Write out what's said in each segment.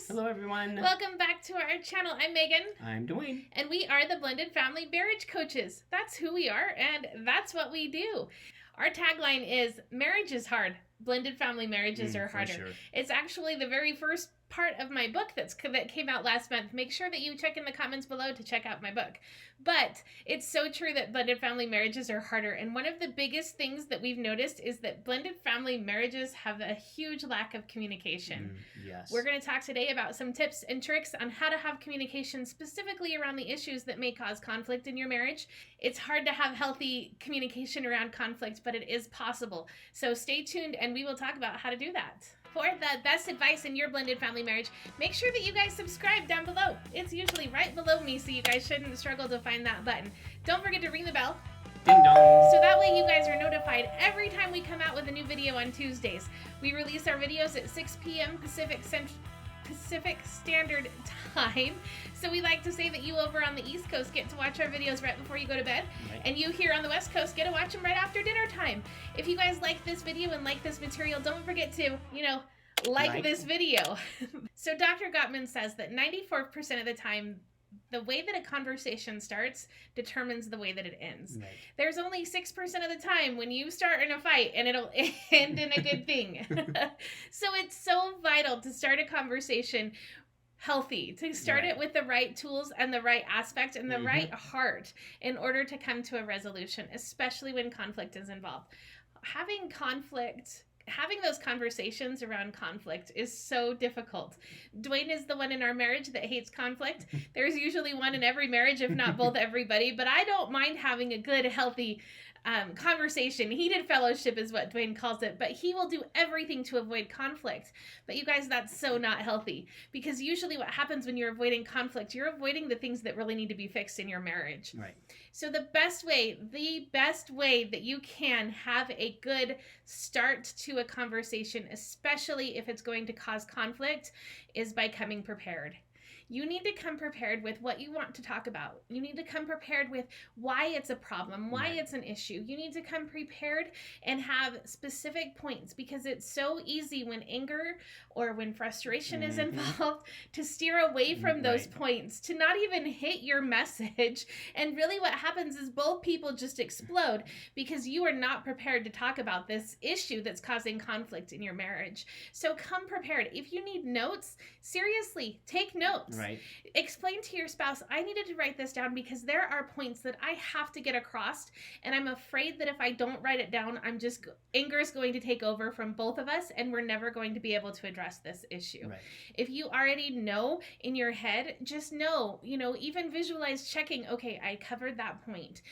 guys. Hello, everyone. Welcome back to our channel. I'm Megan. I'm Dwayne. And we are the Blended Family Marriage Coaches. That's who we are, and that's what we do. Our tagline is, marriage is hard. Blended family marriages are harder. Sure. It's actually the very first part of my book that came out last month. Make sure that you check in the comments below to check out my book. But it's so true that blended family marriages are harder. And one of the biggest things that we've noticed is that blended family marriages have a huge lack of communication. Yes. We're going to talk today about some tips and tricks on how to have communication specifically around the issues that may cause conflict in your marriage. It's hard to have healthy communication around conflict, but it is possible. So stay tuned and we will talk about how to do that. For the best advice in your blended family marriage, make sure that you guys subscribe down below. It's usually right below me, so you guys shouldn't struggle to find that button. Don't forget to ring the bell. Ding dong. So that way you guys are notified every time we come out with a new video on Tuesdays. We release our videos at 6 p.m. Pacific Standard Time. So we like to say that you over on the East Coast get to watch our videos right before you go to bed. Right. And you here on the West Coast get to watch them right after dinner time. If you guys like this video and like this material, don't forget to, like this video. So Dr. Gottman says that 94% of the time, the way that a conversation starts determines the way that it ends. Right. There's only 6% of the time when you start in a fight and it'll end in a good thing. So it's so vital to start a conversation healthy, to start Right. it with the right tools and the right aspect and the right heart in order to come to a resolution, especially when conflict is involved. Having those conversations around conflict is so difficult. Dwayne is the one in our marriage that hates conflict. There's usually one in every marriage, if not both everybody, but I don't mind having a good, healthy conversation. Heated fellowship is what Dwayne calls it, but he will do everything to avoid conflict. But you guys, that's so not healthy, because usually what happens when you're avoiding conflict, you're avoiding the things that really need to be fixed in your marriage. Right. So the best way that you can have a good start to a conversation, especially if it's going to cause conflict, is by coming prepared. You need to come prepared with what you want to talk about. You need to come prepared with why it's a problem, why it's an issue. You need to come prepared and have specific points, because it's so easy when anger or when frustration is involved to steer away from those points, to not even hit your message. And really what happens is both people just explode because you are not prepared to talk about this issue that's causing conflict in your marriage. So come prepared. If you need notes, seriously, take notes. Right. Explain to your spouse, I needed to write this down because there are points that I have to get across, and I'm afraid that if I don't write it down, anger is going to take over from both of us, and we're never going to be able to address this issue. Right. If you already know in your head, just know, even visualize checking, okay, I covered that point.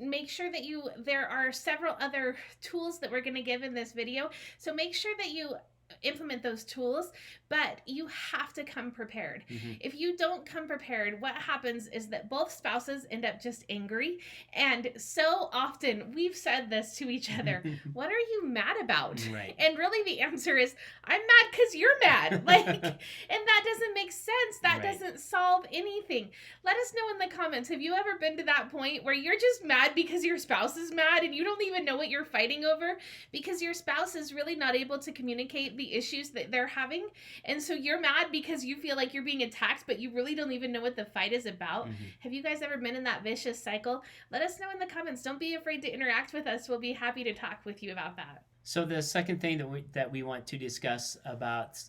Make sure that there are several other tools that we're going to give in this video, so make sure that you implement those tools, but you have to come prepared. If you don't come prepared, what happens is that both spouses end up just angry. And so often we've said this to each other, what are you mad about? Right. And really the answer is, I'm mad because you're mad. And that doesn't make sense. That doesn't solve anything. Let us know in the comments, have you ever been to that point where you're just mad because your spouse is mad and you don't even know what you're fighting over, because your spouse is really not able to communicate the issues that they're having, and so you're mad because you feel like you're being attacked, but you really don't even know what the fight is about? Have you guys ever been in that vicious cycle? Let us know in the comments. Don't be afraid to interact with us. We'll be happy to talk with you about that. So the second thing that we want to discuss about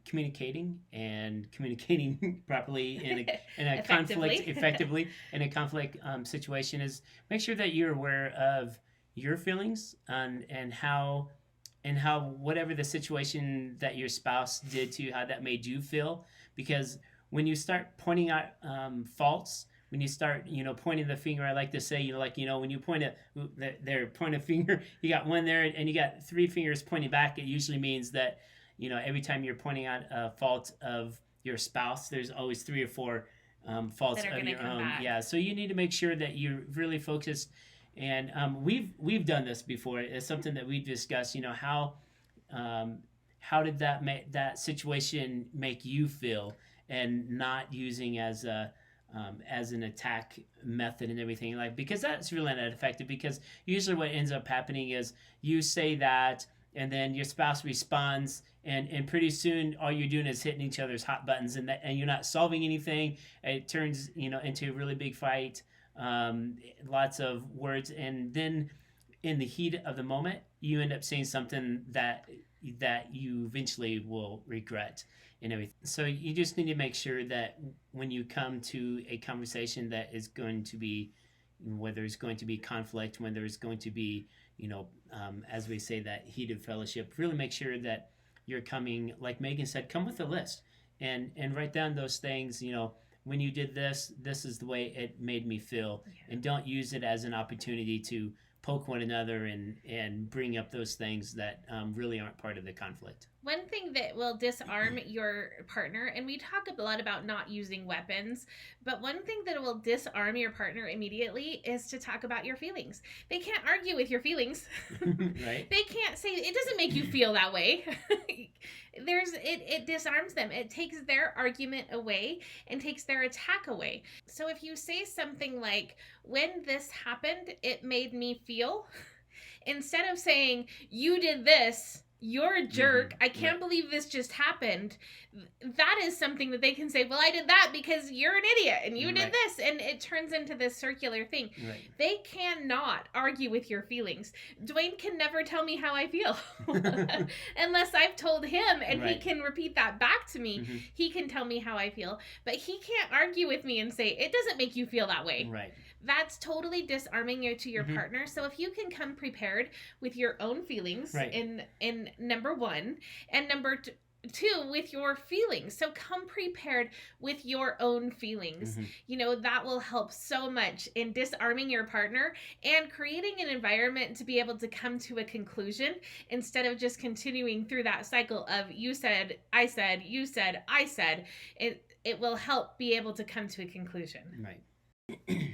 communicating properly in a conflict effectively in a conflict situation is make sure that you're aware of your feelings and how whatever the situation that your spouse did to you, how that made you feel. Because when you start pointing out faults, when you start, pointing the finger, I like to say, when you point a finger, you got one there and you got three fingers pointing back, it usually means that, every time you're pointing out a fault of your spouse, there's always three or four faults of your own. Back. Yeah, so you need to make sure that you're really focused. And we've done this before. It's something that we've discussed. How did that situation make you feel, and not using as an attack method and everything, because that's really not effective. Because usually what ends up happening is you say that, and then your spouse responds, and pretty soon all you're doing is hitting each other's hot buttons, and you're not solving anything. It turns into a really big fight, lots of words, and then in the heat of the moment you end up saying something that you eventually will regret and everything. So you just need to make sure that when you come to a conversation that is going to be, whether it's going to be conflict, whether it's going to be, as we say, that heated fellowship, really make sure that you're coming, like Megan said, come with a list and write down those things. When you did this is the way it made me feel. Yeah. And don't use it as an opportunity to poke one another and bring up those things that really aren't part of the conflict. One thing that will disarm your partner, and we talk a lot about not using weapons, but one thing that will disarm your partner immediately is to talk about your feelings. They can't argue with your feelings. Right? They can't say, it doesn't make you feel that way. It disarms them. It takes their argument away and takes their attack away. So if you say something like, when this happened, it made me feel, instead of saying, you did this, you're a jerk, I can't believe this just happened, that is something that they can say, well, I did that because you're an idiot and you did this, and it turns into this circular thing. Right. They cannot argue with your feelings. Dwayne can never tell me how I feel unless I've told him, and he can repeat that back to me. He can tell me how I feel, but he can't argue with me and say, it doesn't make you feel that way. Right. That's totally disarming you to your partner. So if you can come prepared with your own feelings in number one, and number two, with your feelings. So come prepared with your own feelings. That will help so much in disarming your partner and creating an environment to be able to come to a conclusion instead of just continuing through that cycle of you said, I said, you said, I said. It will help be able to come to a conclusion. Right.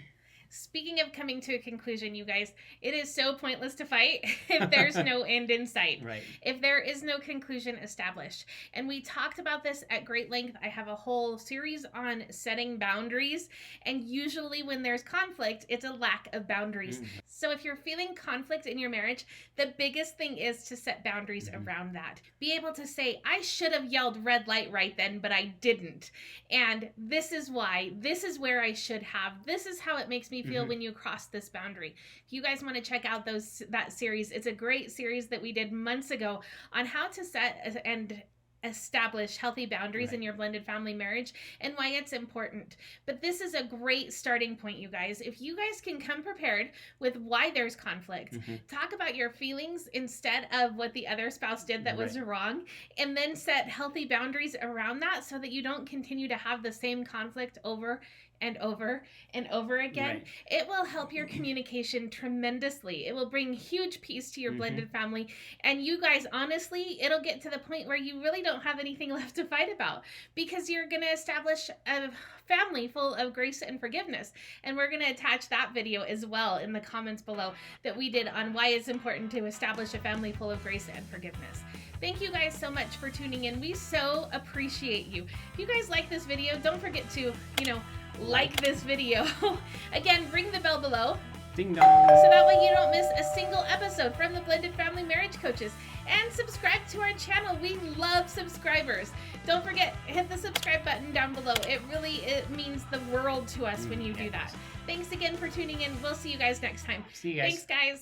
Speaking of coming to a conclusion, you guys, it is so pointless to fight if there's no end in sight. Right. If there is no conclusion established. And we talked about this at great length. I have a whole series on setting boundaries. And usually when there's conflict, it's a lack of boundaries. So if you're feeling conflict in your marriage, the biggest thing is to set boundaries around that. Be able to say, I should have yelled red light right then, but I didn't. And this is why. This is where I should have. This is how it makes me feel when you cross this boundary. If you guys want to check out that series, it's a great series that we did months ago on how to set and establish healthy boundaries in your blended family marriage and why it's important. But this is a great starting point, you guys. If you guys can come prepared with why there's conflict, talk about your feelings instead of what the other spouse did that was wrong, and then set healthy boundaries around that so that you don't continue to have the same conflict over and over and over again. It will help your communication tremendously. It will bring huge peace to your blended family. And you guys, honestly, it'll get to the point where you really don't have anything left to fight about, because you're going to establish a family full of grace and forgiveness. And we're going to attach that video as well in the comments below that we did on why it's important to establish a family full of grace and forgiveness. Thank you guys so much for tuning in. We so appreciate you. If you guys like this video, don't forget to, like this video. Again, ring the bell below. Ding dong. So that way you don't miss a single episode from the Blended Family Marriage Coaches. And subscribe to our channel. We love subscribers. Don't forget, hit the subscribe button down below. It means the world to us when you do that. Thanks again for tuning in. We'll see you guys next time. See you guys. Thanks, guys.